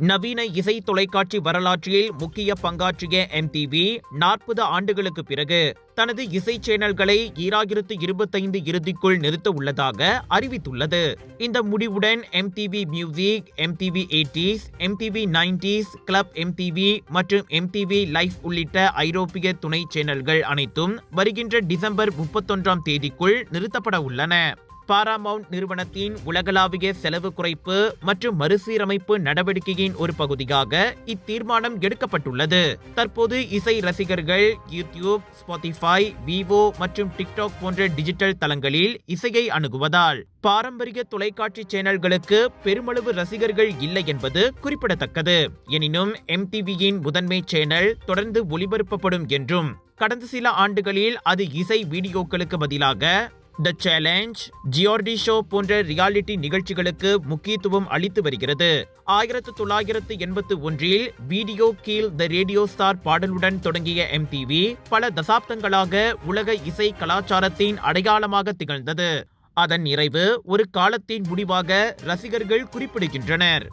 நவீன இசை தொலைக்காட்சி வரலாற்றில் முக்கிய பங்காற்றிய MTV 40 ஆண்டுகளுக்கு பிறகு தனது இசை சேனல்களை 2025 இறுதிக்குள் நிறுத்த உள்ளதாக அறிவித்துள்ளது. இந்த முடிவுடன் MTV music, MTV 80s, MTV 90s, club MTV மற்றும் MTV லைஃப் உள்ளிட்ட ஐரோப்பிய துணை சேனல்கள் அனைத்தும் வருகின்ற டிசம்பர் 31ஆம் தேதிக்குள் நிறுத்தப்பட உள்ளன. பாராமவுண்ட் நிறுவனத்தின் உலகளாவிய செலவு குறைப்பு மற்றும் மறுசீரமைப்பு நடவடிக்கையின் ஒரு பகுதியாக இத்தீர்மானம் எடுக்கப்பட்டுள்ளது. தற்போது இசை ரசிகர்கள் யூடியூப், ஸ்பாட்டிஃபை, விவோ மற்றும் டிக்டாக் போன்ற டிஜிட்டல் தளங்களில் இசையை அணுகுவதால் பாரம்பரிய தொலைக்காட்சி சேனல்களுக்கு பெருமளவு ரசிகர்கள் இல்லை என்பது குறிப்பிடத்தக்கது. எனினும் MTVயின் முதன்மை சேனல் தொடர்ந்து ஒளிபரப்பப்படும் என்றும் கடந்த சில ஆண்டுகளில் அது இசை வீடியோக்களுக்கு பதிலாக த சேலஞ்ச், ஜியார்டி ஷோ போன்ற ரியாலிட்டி நிகழ்ச்சிகளுக்கு முக்கியத்துவம் அளித்து வருகிறது. 1981இல் video killed the radio star பாடலுடன் தொடங்கிய MTV பல தசாப்தங்களாக உலக இசை கலாச்சாரத்தின் அடையாளமாக திகழ்ந்தது. அதன் நிறைவு ஒரு காலத்தின் முடிவாக ரசிகர்கள் குறிப்பிடுகின்றனர்.